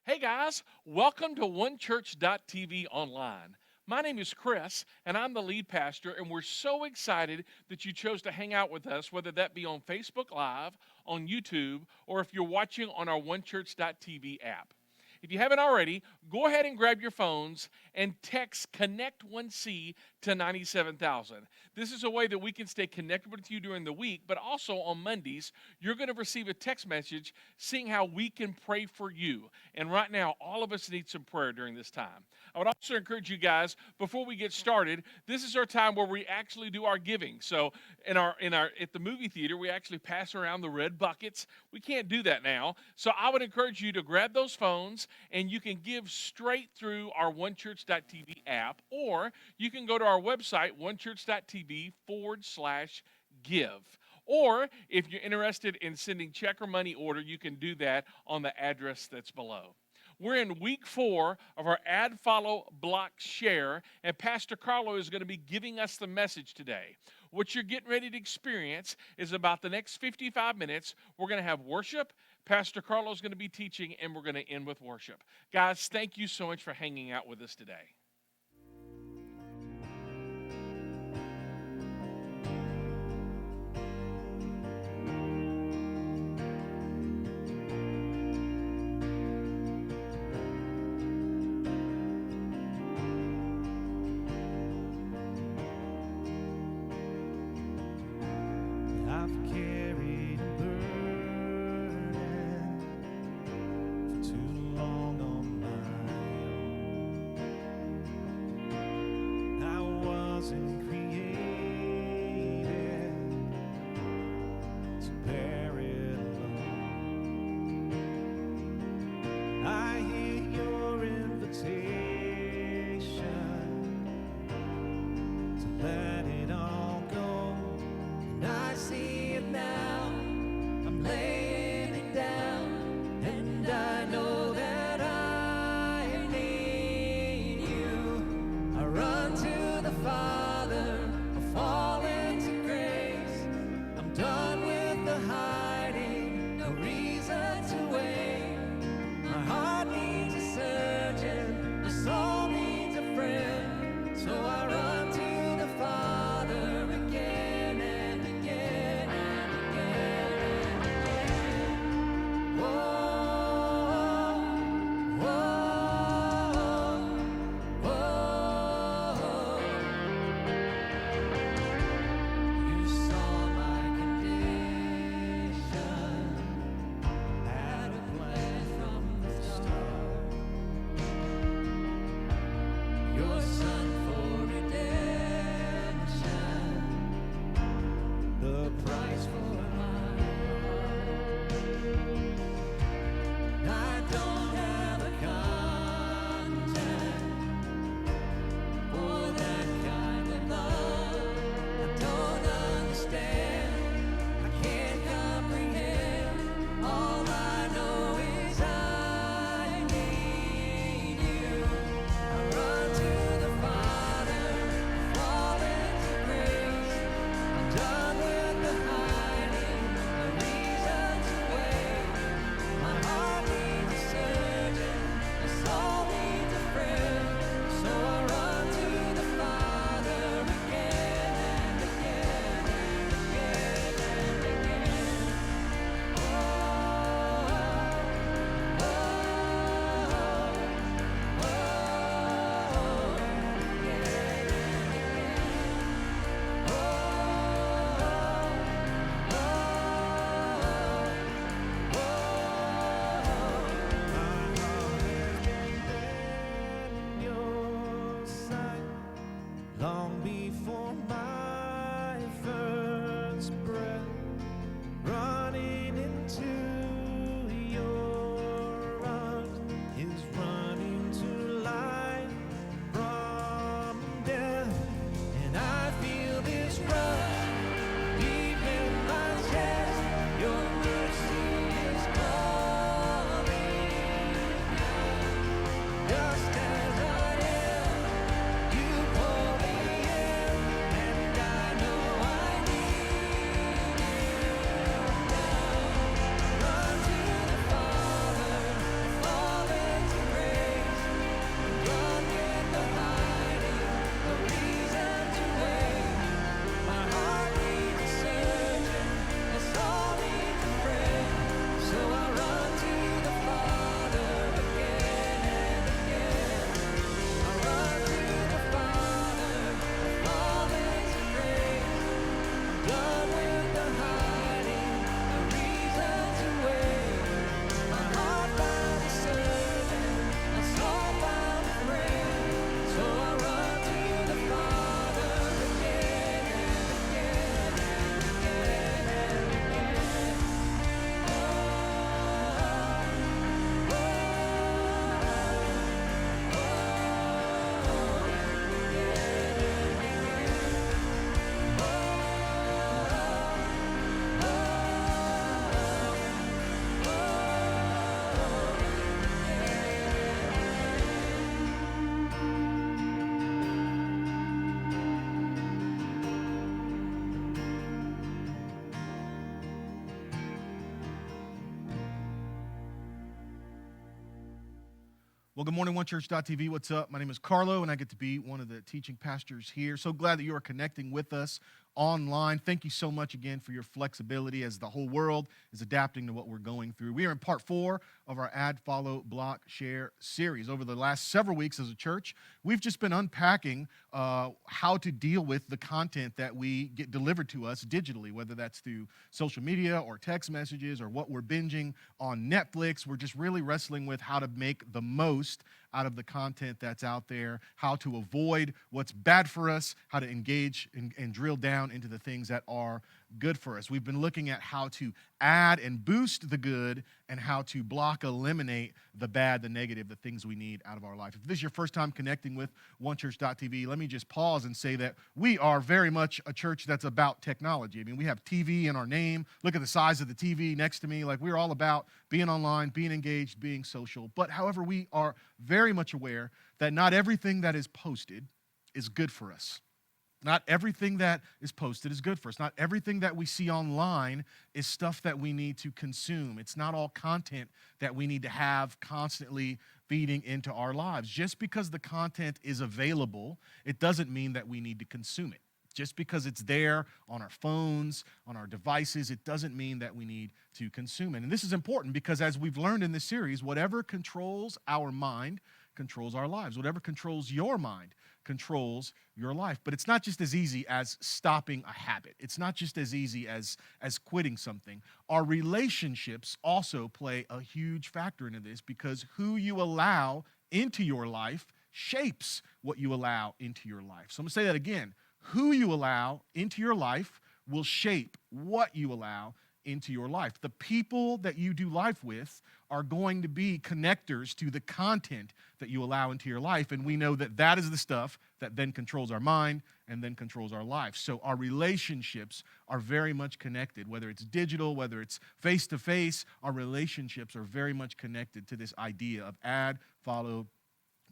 Hey guys, welcome to oneChurch.tv online. My name is Chris, and I'm the lead pastor, and we're so excited that you chose to hang out with us, whether that be on Facebook Live, on YouTube, or if you're watching on our oneChurch.tv app. If you haven't already, go ahead and grab your phones and text Connect 1C to 97,000. This is a way that we can stay connected with you during the week, but also on Mondays, you're going to receive a text message seeing how we can pray for you. And right now, all of us need some prayer during this time. I would also encourage you guys, before we get started, this is our time where we actually do our giving. So in our at the movie theater, we actually pass around the red buckets. We can't do that now. So I would encourage you to grab those phones and you can give straight through our oneChurch.tv app, or you can go to our website, onechurch.tv/give. Or if you're interested in sending check or money order, you can do that on the address that's below. We're in week 4 of our Add, Follow, Block, Share, and Pastor Carlo is going to be giving us the message today. What you're getting ready to experience is about the next 55 minutes. We're going to have worship. Pastor Carlo is going to be teaching, and we're going to end with worship. Guys, thank you so much for hanging out with us today. I've carried a burden for too long on my own. Well, good morning, oneChurch.tv. What's up? My name is Carlo, and I get to be one of the teaching pastors here. So glad that you are connecting with us online. Thank you so much again for your flexibility as the whole world is adapting to what we're going through. We are in part 4 of our Add, Follow, Block, Share series. Over the last several weeks as a church, we've just been unpacking how to deal with the content that we get delivered to us digitally, whether that's through social media or text messages or what we're binging on Netflix. We're just really wrestling with how to make the most out of the content that's out there, how to avoid what's bad for us, how to engage and drill down into the things that are good for us. We've been looking at how to add and boost the good and how to block, eliminate the bad, the negative, the things we need out of our life. If this is your first time connecting with oneChurch.tv, let me just pause and say that we are very much a church that's about technology. I mean, we have TV in our name. Look at the size of the TV next to me. Like, we're all about being online, being engaged, being social. But however, we are very much aware that not everything that is posted is good for us. Not everything that is posted is good for us. Not everything that we see online is stuff that we need to consume. It's not all content that we need to have constantly feeding into our lives. Just because the content is available, it doesn't mean that we need to consume it. Just because it's there on our phones, on our devices, it doesn't mean that we need to consume it. And this is important because, as we've learned in this series, whatever controls our mind controls our lives. Whatever controls your mind controls your life. But it's not just as easy as stopping a habit. It's not just as easy as quitting something. Our relationships also play a huge factor into this, because who you allow into your life shapes what you allow into your life. So I'm going to say that again. Who you allow into your life will shape what you allow into your life. The people that you do life with are going to be connectors to the content that you allow into your life, and we know that that is the stuff that then controls our mind and then controls our life. So our relationships are very much connected. Whether it's digital, whether it's face-to-face, our relationships are very much connected to this idea of add, follow,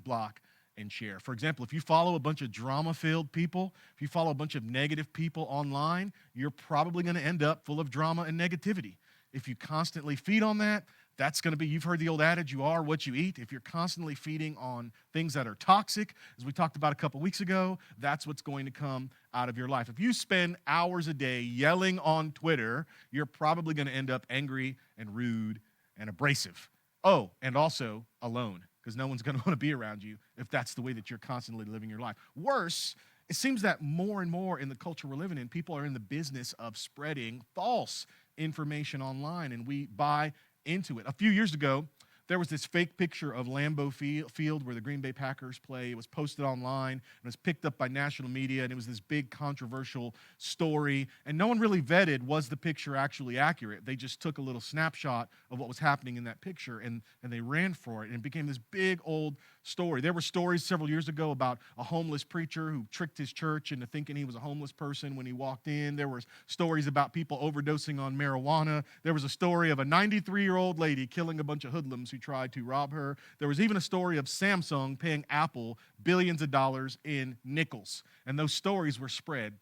block, and share. For example, if you follow a bunch of drama-filled people, if you follow a bunch of negative people online, you're probably going to end up full of drama and negativity. If you constantly feed on that, that's going to be, you've heard the old adage, you are what you eat. If you're constantly feeding on things that are toxic, as we talked about a couple weeks ago, that's what's going to come out of your life. If you spend hours a day yelling on Twitter, you're probably going to end up angry and rude and abrasive. Oh, and also alone, because no one's going to want to be around you if that's the way that you're constantly living your life. Worse, it seems that more and more in the culture we're living in, people are in the business of spreading false information online, and we buy into it. A few years ago, there was this fake picture of Lambeau Field where the Green Bay Packers play. It was posted online, and it was picked up by national media, and it was this big controversial story. And no one really vetted, was the picture actually accurate? They just took a little snapshot of what was happening in that picture, and they ran for it, and it became this big old story. There were stories several years ago about a homeless preacher who tricked his church into thinking he was a homeless person when he walked in. There were stories about people overdosing on marijuana. There was a story of a 93-year-old lady killing a bunch of hoodlums who tried to rob her. There was even a story of Samsung paying Apple billions of dollars in nickels. And those stories were spread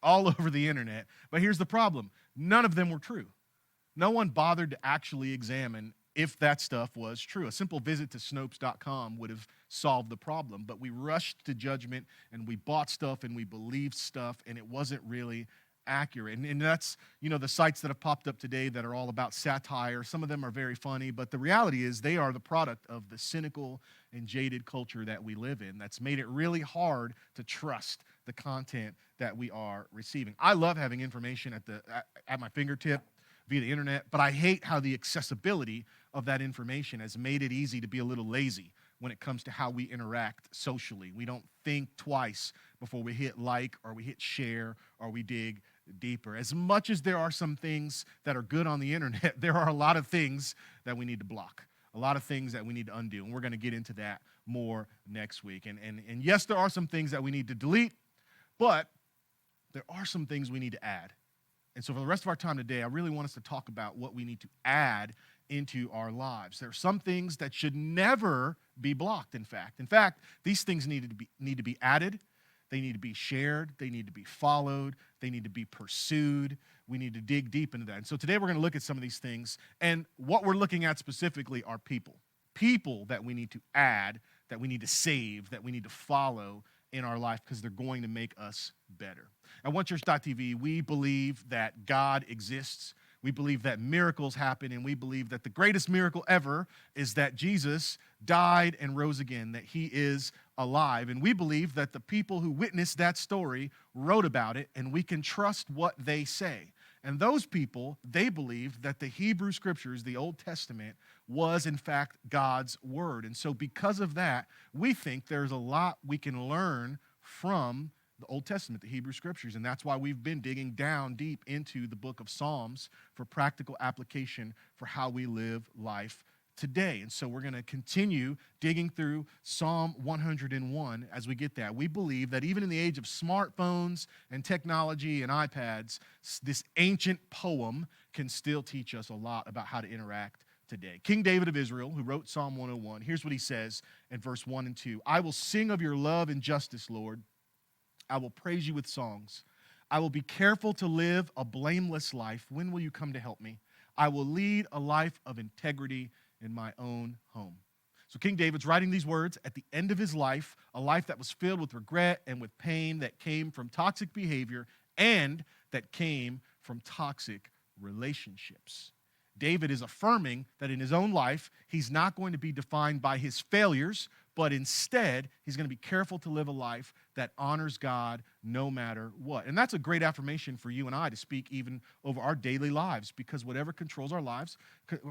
all over the internet. But here's the problem. None of them were true. No one bothered to actually examine if that stuff was true. A simple visit to Snopes.com would have solved the problem. But we rushed to judgment, and we bought stuff, and we believed stuff, and it wasn't really accurate. And that's, the sites that have popped up today that are all about satire. Some of them are very funny, but the reality is they are the product of the cynical and jaded culture that we live in that's made it really hard to trust the content that we are receiving. I love having information at my fingertip via the internet, but I hate how the accessibility of that information has made it easy to be a little lazy when it comes to how we interact socially. We don't think twice before we hit like, or we hit share, or we dig deeper. As much as there are some things that are good on the internet, there are a lot of things that we need to block, a lot of things that we need to undo, and we're going to get into that more next week. And yes, there are some things that we need to delete, but there are some things we need to add. And so for the rest of our time today, I really want us to talk about what we need to add into our lives. There are some things that should never be blocked, in fact. In fact, these things need to be added. They need to be shared. They need to be followed. They need to be pursued. We need to dig deep into that. And so today we're going to look at some of these things. And what we're looking at specifically are people. people that we need to add, that we need to save, that we need to follow in our life because they're going to make us better. At oneChurch.tv, we believe that God exists. We believe that miracles happen, and we believe that the greatest miracle ever is that Jesus died and rose again, that he is alive. And we believe that the people who witnessed that story wrote about it, and we can trust what they say. And those people, they believed that the Hebrew Scriptures, the Old Testament, was in fact God's word. And so because of that, we think there's a lot we can learn from the Old Testament, the Hebrew Scriptures. And that's why we've been digging down deep into the book of Psalms for practical application for how we live life today. And so we're going to continue digging through Psalm 101 as we get that. We believe that even in the age of smartphones and technology and iPads, this ancient poem can still teach us a lot about how to interact today. King David of Israel, who wrote Psalm 101, here's what he says in verse 1 and 2. I will sing of your love and justice, Lord. I will praise you with songs. I will be careful to live a blameless life. When will you come to help me? I will lead a life of integrity in my own home. So King David's writing these words at the end of his life, a life that was filled with regret and with pain that came from toxic behavior and that came from toxic relationships. David is affirming that in his own life, he's not going to be defined by his failures, but instead, he's going to be careful to live a life that honors God no matter what. And that's a great affirmation for you and I to speak even over our daily lives, because whatever controls our lives,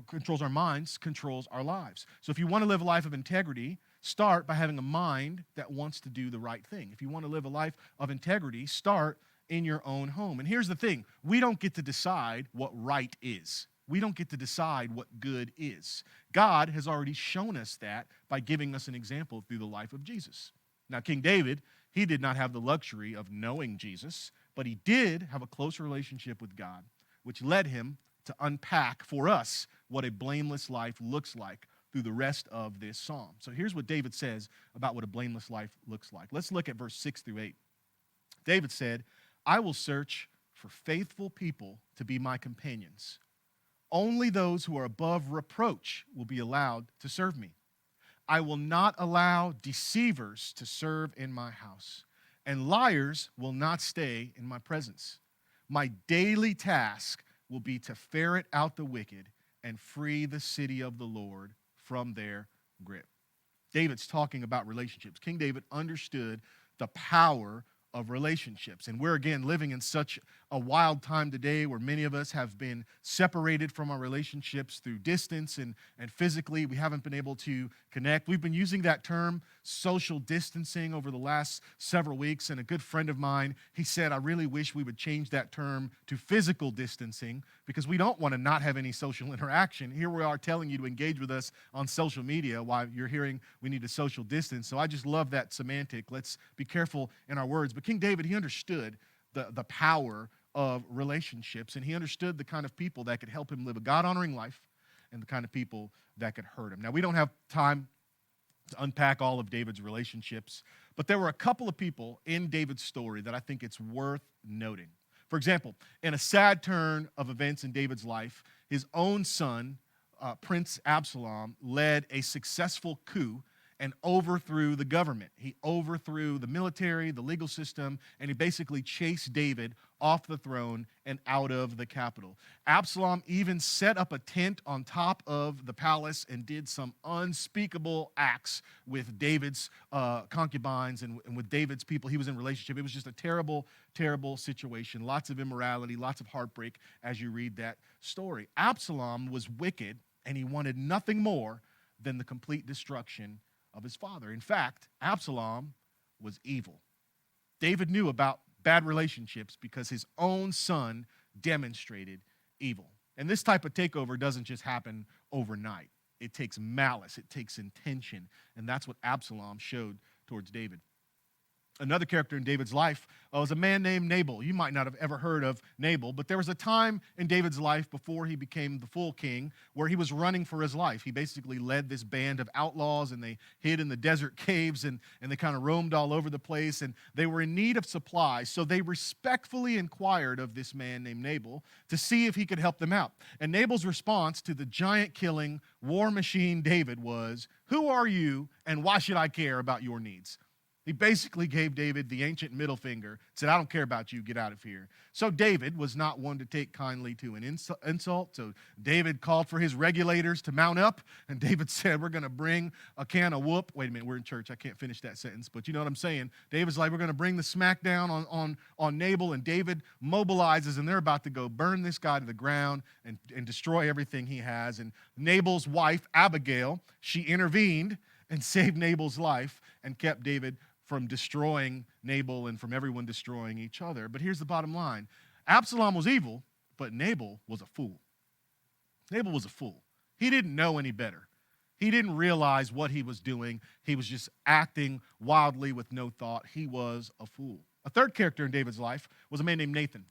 controls our minds, controls our lives. So if you want to live a life of integrity, start by having a mind that wants to do the right thing. If you want to live a life of integrity, start in your own home. And here's the thing, we don't get to decide what right is. We don't get to decide what good is. God has already shown us that by giving us an example through the life of Jesus. Now, King David, he did not have the luxury of knowing Jesus, but he did have a close relationship with God, which led him to unpack for us what a blameless life looks like through the rest of this psalm. So here's what David says about what a blameless life looks like. Let's look at verse 6 through 8. David said, I will search for faithful people to be my companions. Only those who are above reproach will be allowed to serve me. I will not allow deceivers to serve in my house, and liars will not stay in my presence. My daily task will be to ferret out the wicked and free the city of the Lord from their grip. David's talking about relationships. King David understood the power of relationships. And we're, again, living in such a wild time today where many of us have been separated from our relationships through distance and physically. We haven't been able to connect. We've been using that term social distancing over the last several weeks. And a good friend of mine, he said, I really wish we would change that term to physical distancing because we don't want to not have any social interaction. Here we are telling you to engage with us on social media while you're hearing we need to social distance. So I just love that semantic. Let's be careful in our words. But King David, he understood the power of relationships, and he understood the kind of people that could help him live a God-honoring life and the kind of people that could hurt him. Now, we don't have time to unpack all of David's relationships, but there were a couple of people in David's story that I think it's worth noting. For example, in a sad turn of events in David's life, his own son, Prince Absalom, led a successful coup and overthrew the government. He overthrew the military, the legal system, and he basically chased David off the throne and out of the capital. Absalom even set up a tent on top of the palace and did some unspeakable acts with David's concubines and with David's people he was in relationship. It was just a terrible, terrible situation. Lots of immorality, lots of heartbreak as you read that story. Absalom was wicked, and he wanted nothing more than the complete destruction of his father. In fact, Absalom was evil. David knew about bad relationships because his own son demonstrated evil. And this type of takeover doesn't just happen overnight. It takes malice, it takes intention, and that's what Absalom showed towards David. Another character in David's life was a man named Nabal. You might not have ever heard of Nabal, but there was a time in David's life before he became the full king where he was running for his life. He basically led this band of outlaws, and they hid in the desert caves, and they kind of roamed all over the place, and they were in need of supplies. So they respectfully inquired of this man named Nabal to see if he could help them out. And Nabal's response to the giant-killing war machine David was, "Who are you, and why should I care about your needs?" He basically gave David the ancient middle finger, said, "I don't care about you, get out of here." So David was not one to take kindly to an insult. So David called for his regulators to mount up, and David said, "We're going to bring a can of whoop." Wait a minute, we're in church. I can't finish that sentence, but you know what I'm saying. David's like, "We're going to bring the smackdown on Nabal," and David mobilizes, and they're about to go burn this guy to the ground and destroy everything he has. And Nabal's wife, Abigail, she intervened and saved Nabal's life and kept David from destroying Nabal and from everyone destroying each other. But here's the bottom line. Absalom was evil, but Nabal was a fool. Nabal was a fool. He didn't know any better. He didn't realize what he was doing. He was just acting wildly with no thought. He was a fool. A third character in David's life was a man named Nathan.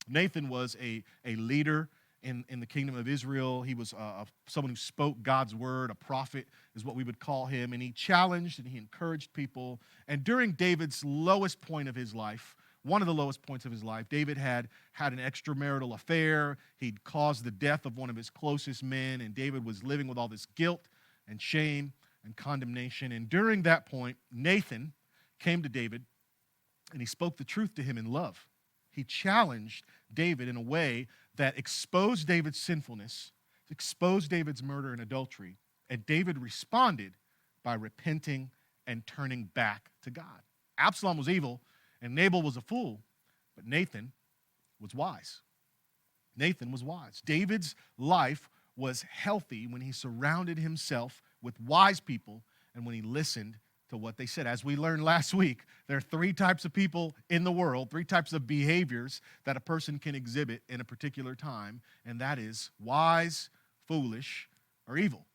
Nathan was a leader in the kingdom of Israel. He was someone who spoke God's word. A prophet is what we would call him. And he challenged and he encouraged people. And during David's lowest point of his life, one of the lowest points of his life, David had an extramarital affair. He'd caused the death of one of his closest men. And David was living with all this guilt and shame and condemnation. And during that point, Nathan came to David and he spoke the truth to him in love. He challenged David in a way that exposed David's sinfulness, exposed David's murder and adultery, and David responded by repenting and turning back to God. Absalom was evil, and Nabal was a fool, but Nathan was wise. Nathan was wise. David's life was healthy when he surrounded himself with wise people and when he listened to what they said. As we learned last week, there are three types of people in the world, three types of behaviors that a person can exhibit in a particular time, and that is wise, foolish, or evil.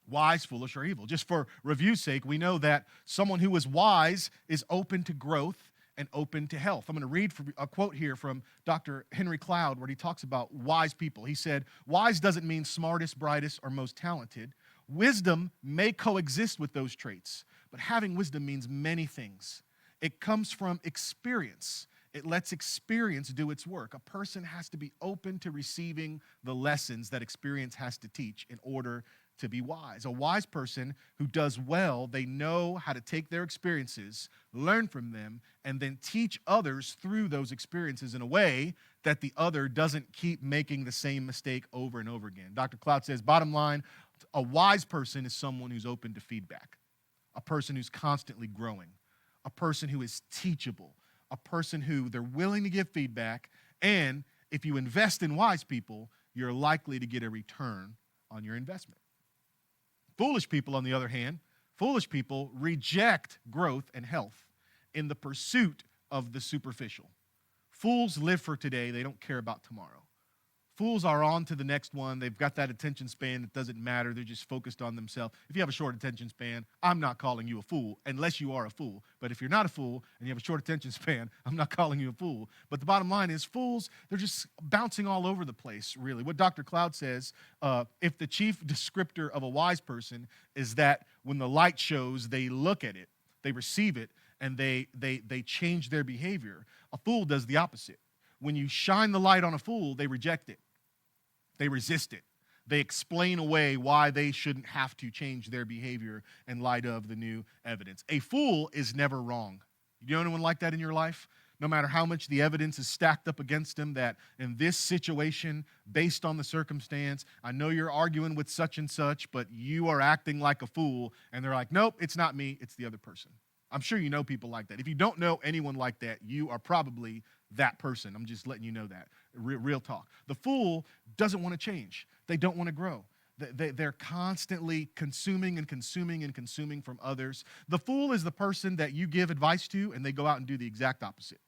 Wise, foolish, or evil. Just for review's sake, we know that someone who is wise is open to growth and open to health. I'm going to read a quote here from Dr. Henry Cloud where he talks about wise people. He said, "Wise doesn't mean smartest, brightest, or most talented. Wisdom may coexist with those traits, but having wisdom means many things. It comes from experience. It lets experience do its work. A person has to be open to receiving the lessons that experience has to teach in order to be wise. A wise person who does well, they know how to take their experiences, learn from them, and then teach others through those experiences in a way that the other doesn't keep making the same mistake over and over again." Dr. Cloud says, bottom line, a wise person is someone who's open to feedback, a person who's constantly growing, a person who is teachable, a person who they're willing to give feedback, and if you invest in wise people, you're likely to get a return on your investment. Foolish people, on the other hand, foolish people reject growth and health in the pursuit of the superficial. Fools live for today. They don't care about tomorrow. Fools are on to the next one. They've got that attention span that doesn't matter. They're just focused on themselves. If you have a short attention span, I'm not calling you a fool unless you are a fool. But if you're not a fool and you have a short attention span, I'm not calling you a fool. But the bottom line is fools, they're just bouncing all over the place, really. What Dr. Cloud says, if the chief descriptor of a wise person is that when the light shows, they look at it, they receive it, and they change their behavior. A fool does the opposite. When you shine the light on a fool, they reject it. They resist it. They explain away why they shouldn't have to change their behavior in light of the new evidence. A fool is never wrong. You know anyone like that in your life? No matter how much the evidence is stacked up against them, that in this situation, based on the circumstance, I know you're arguing with such and such, but you are acting like a fool. And they're like, nope, it's not me, it's the other person. I'm sure you know people like that. If you don't know anyone like that, you are probably that person. I'm just letting you know that. Real talk. The fool doesn't want to change. They don't want to grow. They're constantly consuming and consuming and consuming from others. The fool is the person that you give advice to and they go out and do the exact opposite.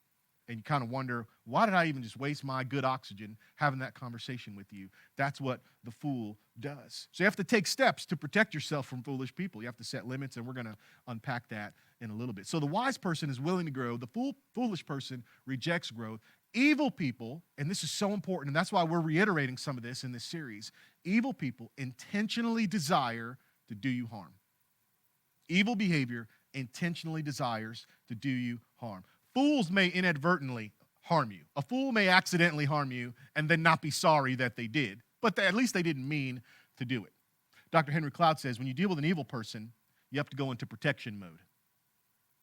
and you kind of wonder, why did I even just waste my good oxygen having that conversation with you? That's what the fool does. So you have to take steps to protect yourself from foolish people. You have to set limits, and we're going to unpack that in a little bit. So the wise person is willing to grow. The foolish person rejects growth. Evil people, and this is so important, and that's why we're reiterating some of this in this series, evil people intentionally desire to do you harm. Evil behavior intentionally desires to do you harm. Fools may inadvertently harm you. A fool may accidentally harm you and then not be sorry that they did, but at least they didn't mean to do it. Dr. Henry Cloud says when you deal with an evil person, you have to go into protection mode.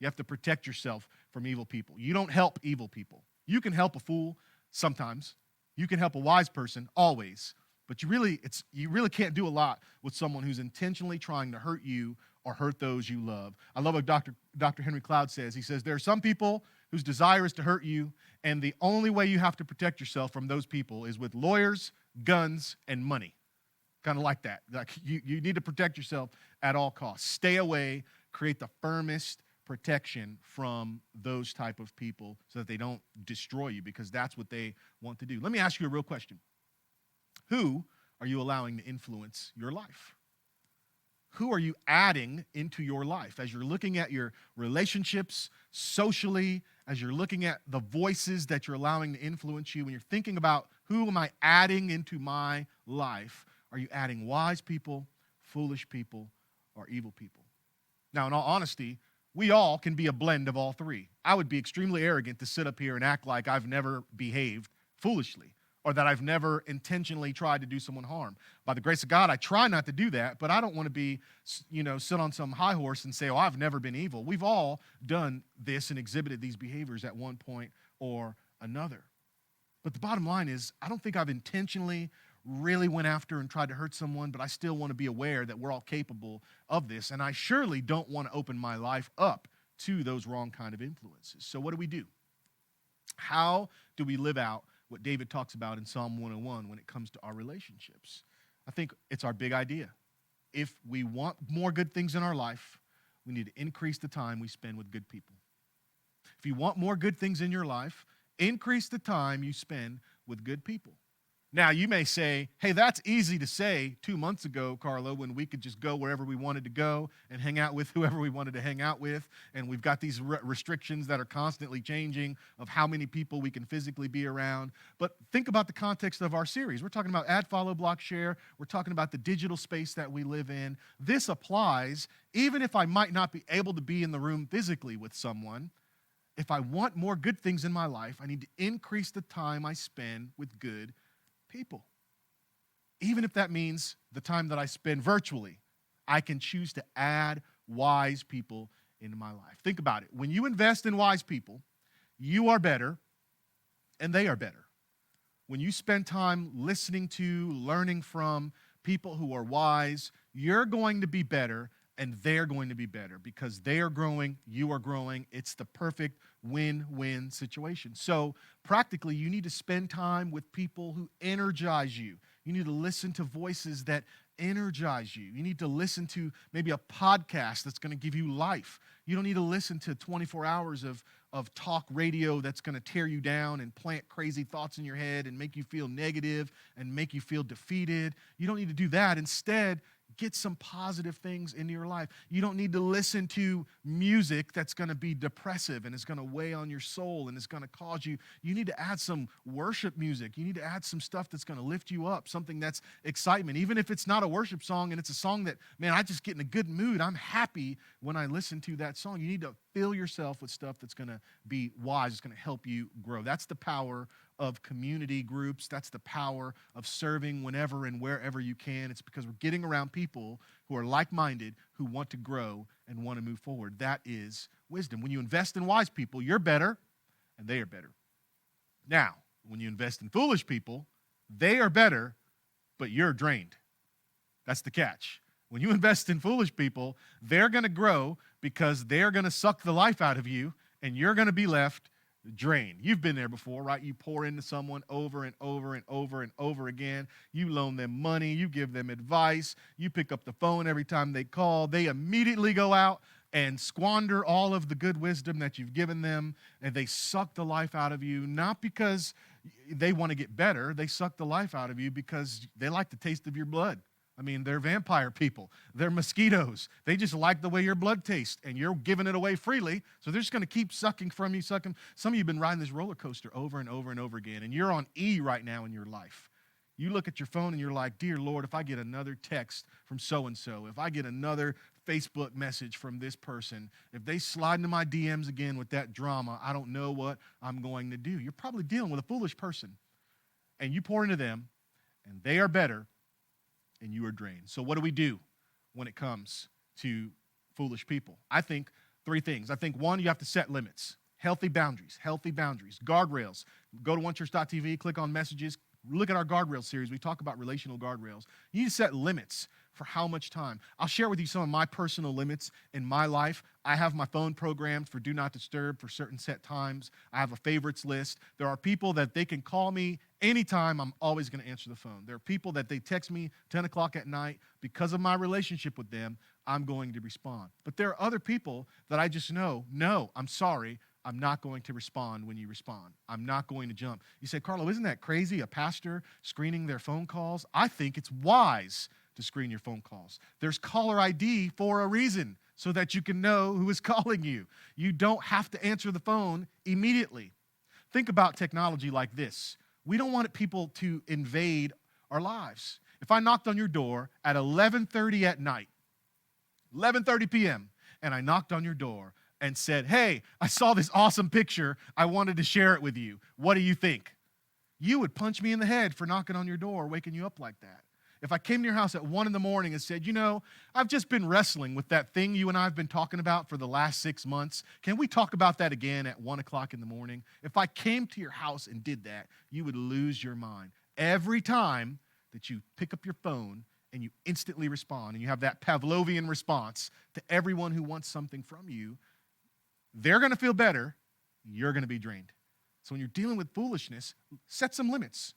You have to protect yourself from evil people. You don't help evil people. You can help a fool sometimes. You can help a wise person always. But you really can't do a lot with someone who's intentionally trying to hurt you or hurt those you love. I love what Dr. Henry Cloud says. He says, there are some people whose desire is to hurt you, and the only way you have to protect yourself from those people is with lawyers, guns, and money. Kind of like that. Like you need to protect yourself at all costs. Stay away, create the firmest protection from those type of people so that they don't destroy you, because that's what they want to do. Let me ask you a real question. Who are you allowing to influence your life? Who are you adding into your life? As you're looking at your relationships socially, as you're looking at the voices that you're allowing to influence you, when you're thinking about who am I adding into my life, are you adding wise people, foolish people, or evil people? Now, in all honesty, we all can be a blend of all three. I would be extremely arrogant to sit up here and act like I've never behaved foolishly, or that I've never intentionally tried to do someone harm. By the grace of God, I try not to do that, but I don't want to be, sit on some high horse and say, oh, I've never been evil. We've all done this and exhibited these behaviors at one point or another. But the bottom line is, I don't think I've intentionally really went after and tried to hurt someone, but I still want to be aware that we're all capable of this, and I surely don't want to open my life up to those wrong kind of influences. So what do? How do we live out what David talks about in Psalm 101 when it comes to our relationships? I think it's our big idea. If we want more good things in our life, we need to increase the time we spend with good people. If you want more good things in your life, increase the time you spend with good people. Now, you may say, hey, that's easy to say 2 months ago, Carlo, when we could just go wherever we wanted to go and hang out with whoever we wanted to hang out with, and we've got these restrictions that are constantly changing of how many people we can physically be around. But think about the context of our series. We're talking about add, follow, block, share. We're talking about the digital space that we live in. This applies even if I might not be able to be in the room physically with someone. If I want more good things in my life, I need to increase the time I spend with good people. Even if that means the time that I spend virtually, I can choose to add wise people into my life. Think about it. When you invest in wise people, you are better and they are better. When you spend time listening to, learning from people who are wise, you're going to be better and they're going to be better because they are growing, you are growing. It's the perfect win-win situation. So practically, you need to spend time with people who energize you. You need to listen to voices that energize you. You need to listen to maybe a podcast that's going to give you life. You don't need to listen to 24 hours of talk radio that's going to tear you down and plant crazy thoughts in your head and make you feel negative and make you feel defeated. You don't need to do that. Instead, get some positive things into your life. You don't need to listen to music that's going to be depressive and is going to weigh on your soul and is going to cause you. You need to add some worship music. You need to add some stuff that's going to lift you up, something that's excitement. Even if it's not a worship song and it's a song that, man, I just get in a good mood. I'm happy when I listen to that song. You need to fill yourself with stuff that's going to be wise. It's going to help you grow. That's the power of community groups. That's the power of serving whenever and wherever you can. It's because we're getting around people who are like-minded, who want to grow and want to move forward. That is wisdom. When you invest in wise people, you're better and they are better. Now, when you invest in foolish people, they are better, but you're drained. That's the catch. When you invest in foolish people, they're going to grow because they're going to suck the life out of you and you're going to be left drain. You've been there before, right? You pour into someone over and over and over and over again. You loan them money. You give them advice. You pick up the phone every time they call. They immediately go out and squander all of the good wisdom that you've given them, and they suck the life out of you, not because they want to get better. They suck the life out of you because they like the taste of your blood. I mean, they're vampire people. They're mosquitoes. They just like the way your blood tastes, and you're giving it away freely, so they're just going to keep sucking from you, sucking. Some of you have been riding this roller coaster over and over and over again, and you're on E right now in your life. You look at your phone and you're like, dear Lord, if I get another text from so-and-so, if I get another Facebook message from this person, if they slide into my DMs again with that drama, I don't know what I'm going to do. You're probably dealing with a foolish person, and you pour into them, and they are better, and you are drained. So what do we do when it comes to foolish people? I think three things. I think, one, you have to set limits. Healthy boundaries, guardrails. Go to oneChurch.tv, click on messages, look at our guardrail series. We talk about relational guardrails. You need to set limits for how much time. I'll share with you some of my personal limits in my life. I have my phone programmed for do not disturb for certain set times. I have a favorites list. There are people that they can call me anytime. I'm always going to answer the phone. There are people that they text me 10 o'clock at night. Because of my relationship with them, I'm going to respond. But there are other people that I just know, no, I'm sorry, I'm not going to respond when you respond. I'm not going to jump. You say, Carlo, isn't that crazy, a pastor screening their phone calls? I think it's wise to screen your phone calls. There's caller ID for a reason, so that you can know who is calling you. You don't have to answer the phone immediately. Think about technology like this. We don't want people to invade our lives. If I knocked on your door at 11:30 at night, 11:30 p.m., and I knocked on your door and said, hey, I saw this awesome picture. I wanted to share it with you. What do you think? You would punch me in the head for knocking on your door, waking you up like that. If I came to your house at 1 in the morning and said, I've just been wrestling with that thing you and I have been talking about for the last 6 months. Can we talk about that again at 1 o'clock in the morning? If I came to your house and did that, you would lose your mind. Every time that you pick up your phone and you instantly respond, and you have that Pavlovian response to everyone who wants something from you, they're going to feel better. You're going to be drained. So when you're dealing with foolishness, set some limits.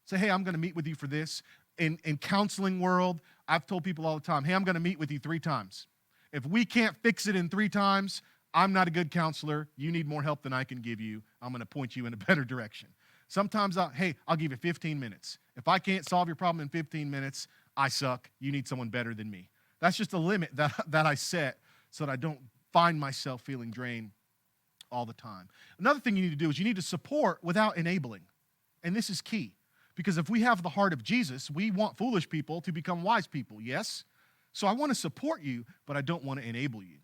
Say, hey, I'm going to meet with you for this. In counseling world, I've told people all the time, hey, I'm going to meet with you 3 times. If we can't fix it in 3 times, I'm not a good counselor. You need more help than I can give you. I'm going to point you in a better direction. Sometimes, I'll give you 15 minutes. If I can't solve your problem in 15 minutes, I suck. You need someone better than me. That's just a limit that I set so that I don't find myself feeling drained all the time. Another thing you need to do is you need to support without enabling. And this is key. Because if we have the heart of Jesus, we want foolish people to become wise people, yes? So I want to support you, but I don't want to enable you.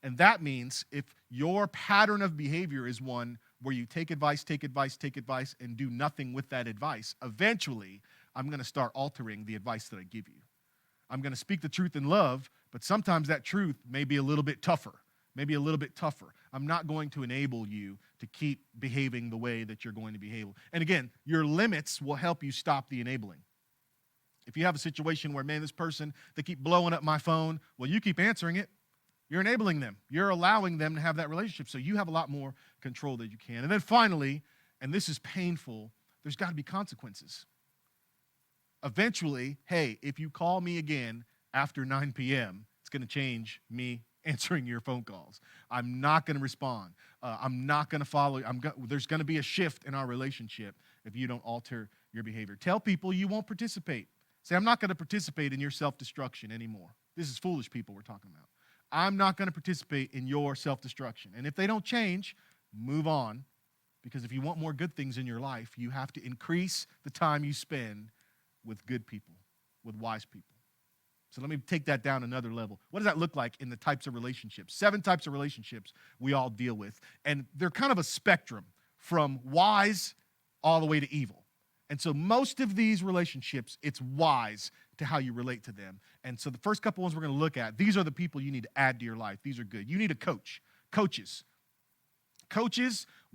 And that means if your pattern of behavior is one where you take advice, and do nothing with that advice, eventually I'm going to start altering the advice that I give you. I'm going to speak the truth in love, but sometimes that truth may be a little bit tougher. I'm not going to enable you to keep behaving the way that you're going to behave. And again, your limits will help you stop the enabling. If you have a situation where, man, this person, they keep blowing up my phone, well, you keep answering it. You're enabling them. You're allowing them to have that relationship, so you have a lot more control that you can. And then finally, and this is painful, there's got to be consequences. Eventually, hey, if you call me again after 9 p.m., it's going to change me answering your phone calls. I'm not going to respond. I'm not going to follow. There's going to be a shift in our relationship if you don't alter your behavior. Tell people you won't participate. Say, I'm not going to participate in your self-destruction anymore. This is foolish people we're talking about. I'm not going to participate in your self-destruction. And if they don't change, move on. Because if you want more good things in your life, you have to increase the time you spend with good people, with wise people. So let me take that down another level. What does that look like in the types of relationships? 7 types of relationships we all deal with. And they're kind of a spectrum from wise all the way to evil. And so most of these relationships, it's wise to how you relate to them. And so the first couple ones we're going to look at, these are the people you need to add to your life. These are good. You need a coach. Coaches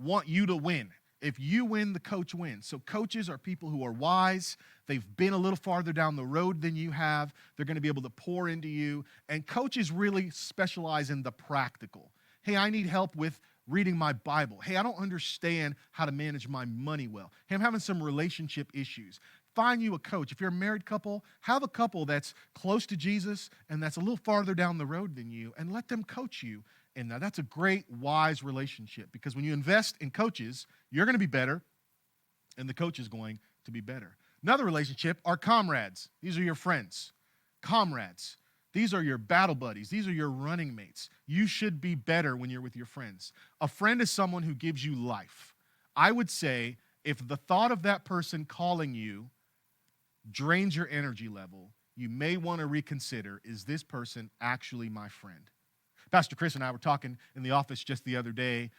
want you to win. If you win, the coach wins. So coaches are people who are wise. They've been a little farther down the road than you have. They're going to be able to pour into you. And coaches really specialize in the practical. Hey, I need help with reading my Bible. Hey, I don't understand how to manage my money well. Hey, I'm having some relationship issues. find you a coach. If you're a married couple, have a couple that's close to Jesus and that's a little farther down the road than you, and let them coach you. And that's a great, wise relationship, because when you invest in coaches, you're going to be better, and the coach is going to be better. Another relationship are comrades. These are your friends. Comrades. These are your battle buddies. These are your running mates. You should be better when you're with your friends. A friend is someone who gives you life. I would say if the thought of that person calling you drains your energy level, you may want to reconsider, is this person actually my friend? Pastor Chris and I were talking in the office just the other day.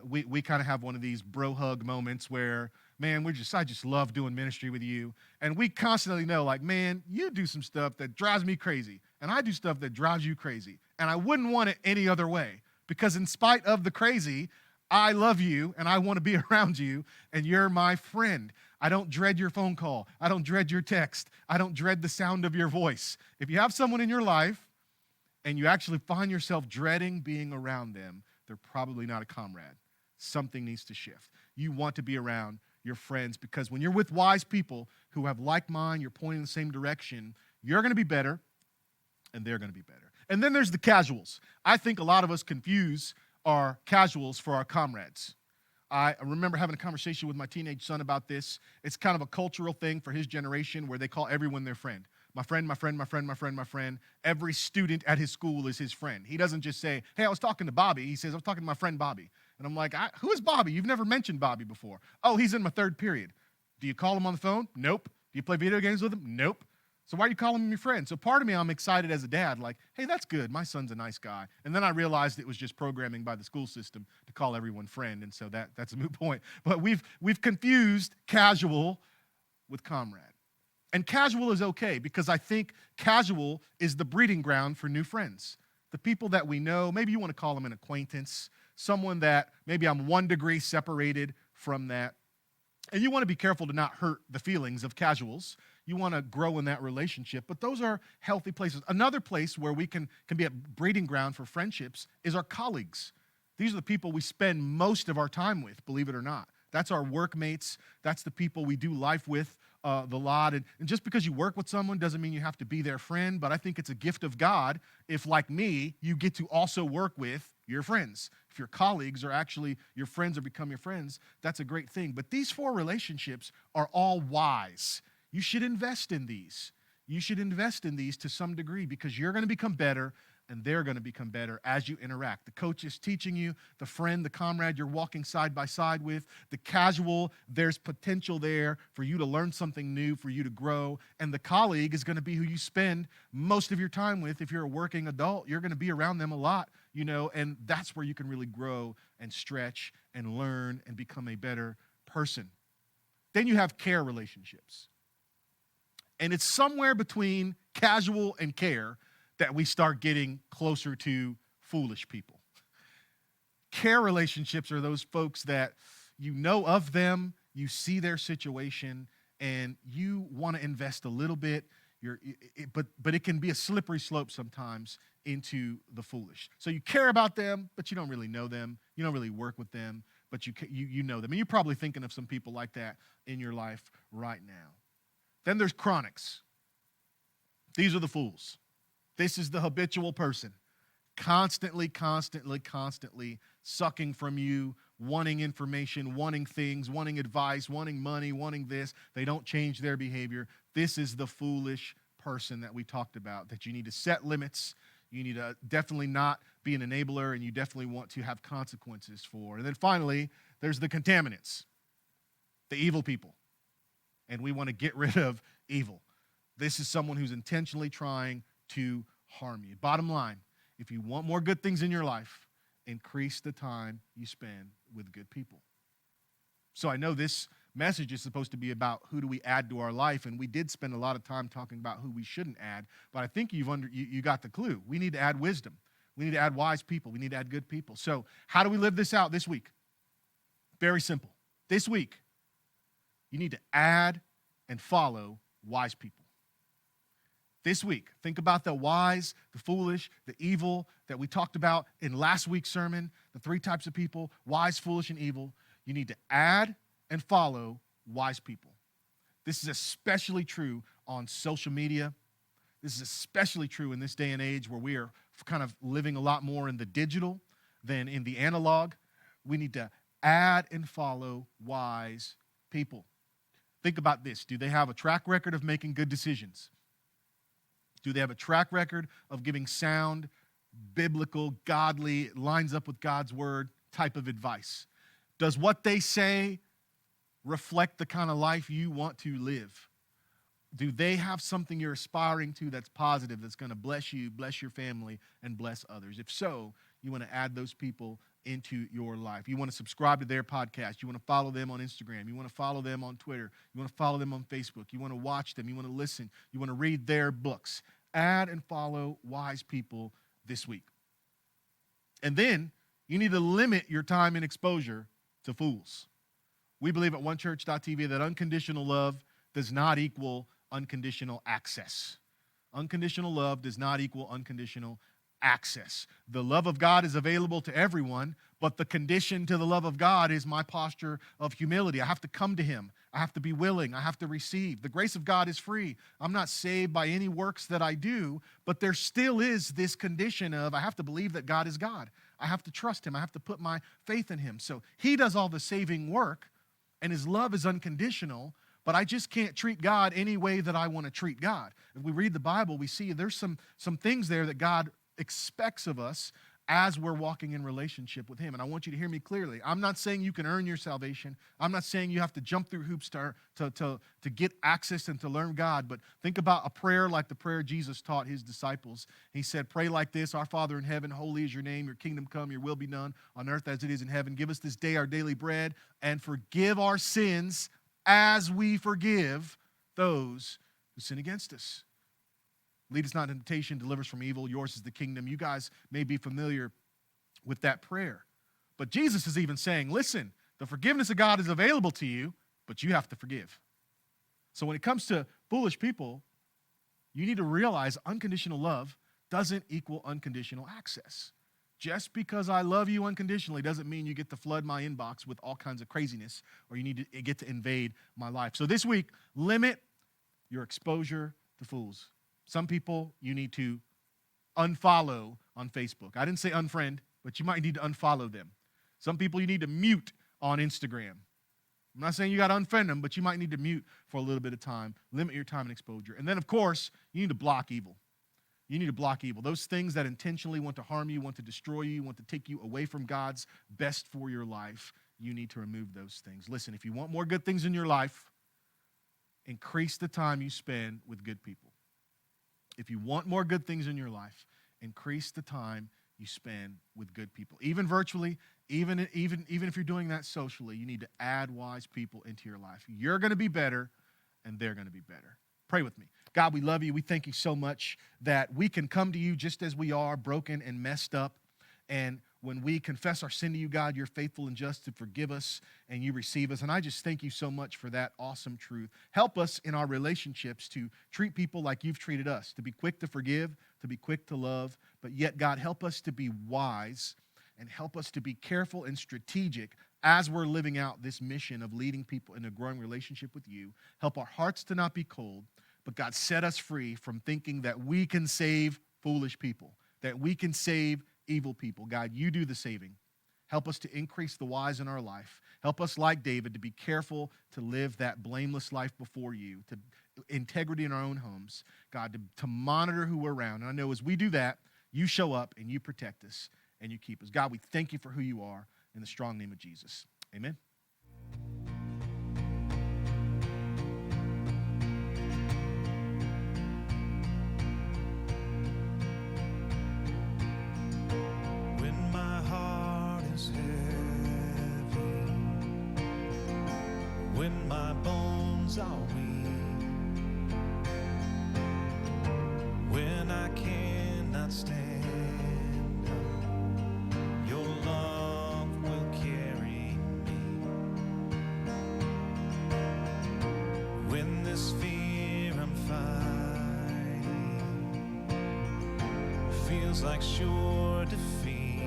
We kind of have one of these bro hug moments where, man, I just love doing ministry with you. And we constantly know, like, man, you do some stuff that drives me crazy, and I do stuff that drives you crazy. And I wouldn't want it any other way, because in spite of the crazy, I love you and I want to be around you, and you're my friend. I don't dread your phone call. I don't dread your text. I don't dread the sound of your voice. If you have someone in your life and you actually find yourself dreading being around them, they're probably not a comrade. Something needs to shift. You want to be around your friends, because when you're with wise people who have like mind, you're pointing in the same direction, you're going to be better and they're going to be better. And then there's the casuals. I think a lot of us confuse our casuals for our comrades. I remember having a conversation with my teenage son about this. It's kind of a cultural thing for his generation where they call everyone their friend. My friend, my friend, my friend, my friend, my friend. Every student at his school is his friend. He doesn't just say, hey, I was talking to Bobby. He says, I was talking to my friend Bobby. And I'm like, who is Bobby? You've never mentioned Bobby before. Oh, he's in my third period. Do you call him on the phone? Nope. Do you play video games with him? Nope. So why are you calling him your friend? So part of me, I'm excited as a dad, like, hey, that's good. My son's a nice guy. And then I realized it was just programming by the school system to call everyone friend. And so that's a moot point. But we've confused casual with comrade. And casual is okay, because I think casual is the breeding ground for new friends. The people that we know, maybe you want to call them an acquaintance, someone that maybe I'm 1 degree separated from that. And you want to be careful to not hurt the feelings of casuals. You want to grow in that relationship, but those are healthy places. Another place where we can be a breeding ground for friendships is our colleagues. These are the people we spend most of our time with, believe it or not. That's our workmates. That's the people we do life with the lot. And just because you work with someone doesn't mean you have to be their friend, but I think it's a gift of God if, like me, you get to also work with your friends. If your colleagues are actually your friends or become your friends, that's a great thing. But these 4 relationships are all wise. You should invest in these. You should invest in these to some degree, because you're going to become better and they're going to become better as you interact. The coach is teaching you, the friend, the comrade you're walking side by side with, the casual, there's potential there for you to learn something new, for you to grow, and the colleague is going to be who you spend most of your time with. If you're a working adult, you're going to be around them a lot, and that's where you can really grow and stretch and learn and become a better person. Then you have care relationships. And it's somewhere between casual and care that we start getting closer to foolish people. Care relationships are those folks that you know of them, you see their situation, and you want to invest a little bit, but it can be a slippery slope sometimes into the foolish. So you care about them, but you don't really know them. You don't really work with them, but you know them. And you're probably thinking of some people like that in your life right now. Then there's chronics. These are the fools. This is the habitual person, constantly sucking from you, wanting information, wanting things, wanting advice, wanting money, wanting this. They don't change their behavior. This is the foolish person that we talked about, that you need to set limits. You need to definitely not be an enabler, and you definitely want to have consequences for. And then finally, there's the contaminants, the evil people. And we want to get rid of evil. This is someone who's intentionally trying to harm you. Bottom line, if you want more good things in your life, increase the time you spend with good people. So I know this message is supposed to be about who do we add to our life, and we did spend a lot of time talking about who we shouldn't add, but I think you got the clue. We need to add wisdom. We need to add wise people. We need to add good people. So how do we live this out this week? Very simple. This week, you need to add and follow wise people. This week, think about the wise, the foolish, the evil that we talked about in last week's sermon, the 3 types of people, wise, foolish, and evil. You need to add and follow wise people. This is especially true on social media. This is especially true in this day and age where we are kind of living a lot more in the digital than in the analog. We need to add and follow wise people. Think about this. Do they have a track record of making good decisions? Do they have a track record of giving sound, biblical, godly, lines up with God's word type of advice? Does what they say reflect the kind of life you want to live? Do they have something you're aspiring to that's positive, that's going to bless you, bless your family, and bless others? If so, you want to add those people into your life. You want to subscribe to their podcast. You want to follow them on Instagram. You want to follow them on Twitter. You want to follow them on Facebook. You want to watch them. You want to listen. You want to read their books. Add and follow wise people this week. And then you need to limit your time and exposure to fools. We believe at oneChurch.tv that unconditional love does not equal unconditional access. Unconditional love does not equal unconditional access. The love of God is available to everyone, but the condition to the love of God is my posture of humility. I have to come to him. I have to be willing. I have to receive. The grace of God is free. I'm not saved by any works that I do, but there still is this condition of I have to believe that God is God. I have to trust him. I have to put my faith in him. So he does all the saving work, and his love is unconditional, but I just can't treat God any way that I want to treat God. If we read the Bible, we see there's some things there that God expects of us as we're walking in relationship with him. And I want you to hear me clearly. I'm not saying you can earn your salvation. I'm not saying you have to jump through hoops to get access and to learn God. But think about a prayer like the prayer Jesus taught his disciples. He said, pray like this: Our Father in heaven, holy is your name. Your kingdom come, your will be done on earth as it is in heaven. Give us this day our daily bread, and forgive our sins as we forgive those who sin against us. Lead us not into temptation, deliver us from evil. Yours is the kingdom. You guys may be familiar with that prayer. But Jesus is even saying, listen, the forgiveness of God is available to you, but you have to forgive. So when it comes to foolish people, you need to realize unconditional love doesn't equal unconditional access. Just because I love you unconditionally doesn't mean you get to flood my inbox with all kinds of craziness, or you need to get to invade my life. So this week, limit your exposure to fools. Some people you need to unfollow on Facebook. I didn't say unfriend, but you might need to unfollow them. Some people you need to mute on Instagram. I'm not saying you got to unfriend them, but you might need to mute for a little bit of time. Limit your time and exposure. And then, of course, you need to block evil. You need to block evil. Those things that intentionally want to harm you, want to destroy you, want to take you away from God's best for your life, you need to remove those things. Listen, if you want more good things in your life, increase the time you spend with good people. If you want more good things in your life, increase the time you spend with good people. Even virtually, even if you're doing that socially, you need to add wise people into your life. You're going to be better, and they're going to be better. Pray with me. God, we love you. We thank you so much that we can come to you just as we are, broken and messed up. And when we confess our sin to you, God, you're faithful and just to forgive us, and you receive us. And I just thank you so much for that awesome truth. Help us in our relationships to treat people like you've treated us, to be quick to forgive, to be quick to love. But yet, God, help us to be wise and help us to be careful and strategic as we're living out this mission of leading people in a growing relationship with you. Help our hearts to not be cold, but God, set us free from thinking that we can save foolish people, that we can save evil people. God, you do the saving. Help us to increase the wise in our life. Help us, like David, to be careful to live that blameless life before you, to integrity in our own homes. God, to monitor who we're around. And I know as we do that, you show up and you protect us and you keep us. God, we thank you for who you are in the strong name of Jesus. Amen. When my heart is heavy, when my bones are weak, when I cannot stand up, your love will carry me. When this fear I'm fighting feels like sure defeat,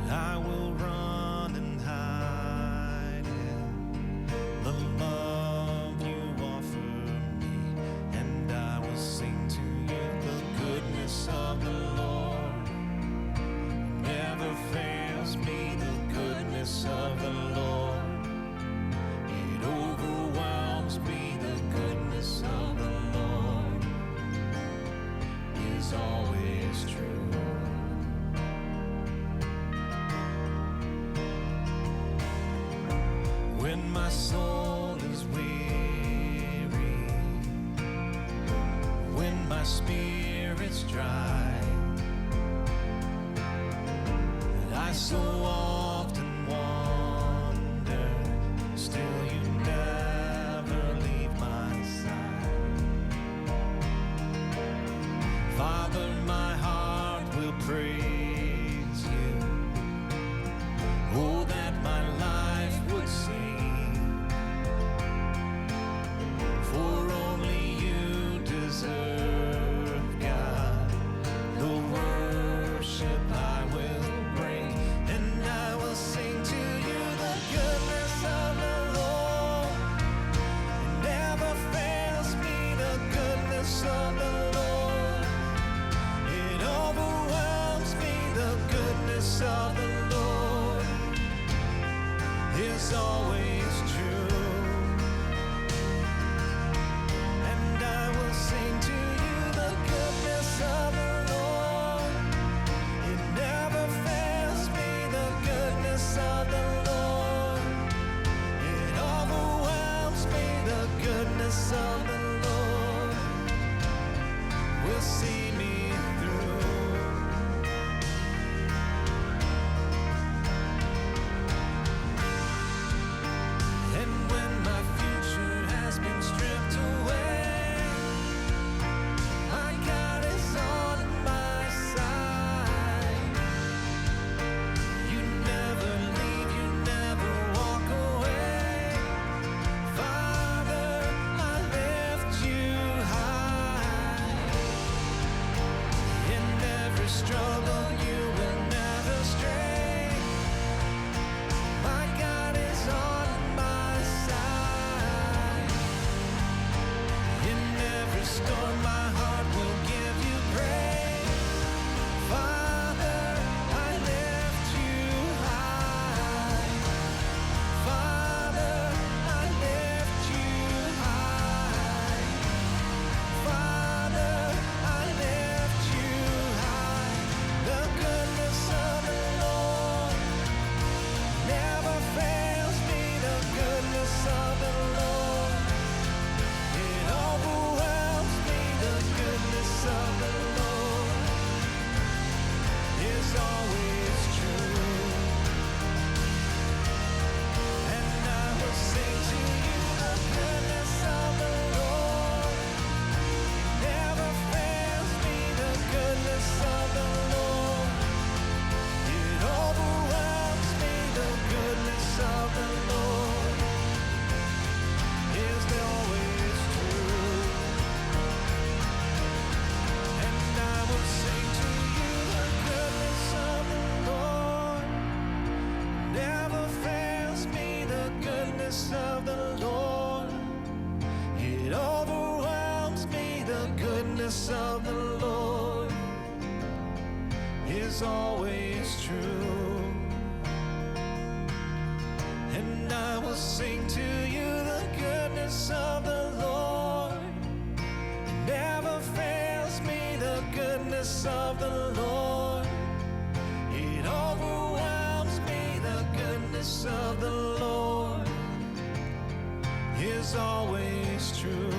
I will run and hide is always true. When my soul is weary, when my spirit's dry, I so often wonder, still you never leave my side. Father, my heart will praise you. Oh, that my life would sing, for only you deserve, God, the worship I will bring. And I will sing to you the goodness of the Lord. It never fails me, the goodness of the Lord. It overwhelms me, the goodness of the Lord is always true. And I will sing to you the goodness of the Lord. It never fails me, the goodness of the Lord. It overwhelms me, the goodness of the Lord will see me through. And when my future has been stripped away, my God is on my side. You never leave, you never walk away. Father, I lift you high. In every struggle, you will never stray. My God is on my side. In every storm, my heart will give you praise. Father, I lift you high. Father, I lift you high. Father, I lift you high. The goodness of the Lord never fails me, the goodness of the Lord. It overwhelms me, the goodness of the Lord is always true. And I will sing to you the goodness of the Lord. It never fails me, the goodness of the Lord. It overwhelms me, the goodness of the Lord is always true. And I will sing to you the goodness of the Lord. Never fails me, the goodness of the Lord. It overwhelms me, the goodness of the Lord is always true. And I will sing to you the goodness of the Lord. It never fails me, the goodness of the Lord. It overwhelms me, the goodness of the Lord is always true.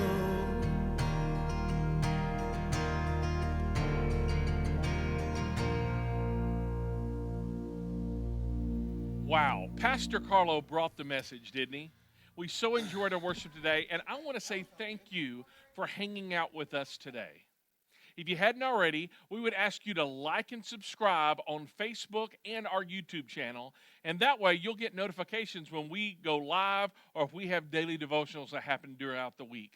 Wow, Pastor Carlo brought the message, didn't he? We so enjoyed our worship today, and I want to say thank you for hanging out with us today. If you hadn't already, we would ask you to like and subscribe on Facebook and our YouTube channel, and that way you'll get notifications when we go live or if we have daily devotionals that happen throughout the week.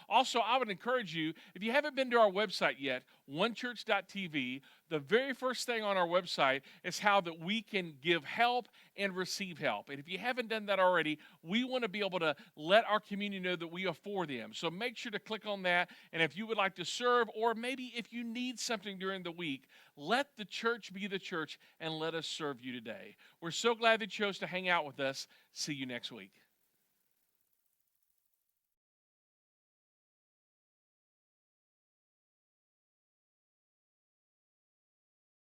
Also, I would encourage you, if you haven't been to our website yet, oneChurch.tv, the very first thing on our website is how that we can give help and receive help. And if you haven't done that already, we want to be able to let our community know that we are for them. So make sure to click on that. And if you would like to serve, or maybe if you need something during the week, let the church be the church and let us serve you today. We're so glad that you chose to hang out with us. See you next week.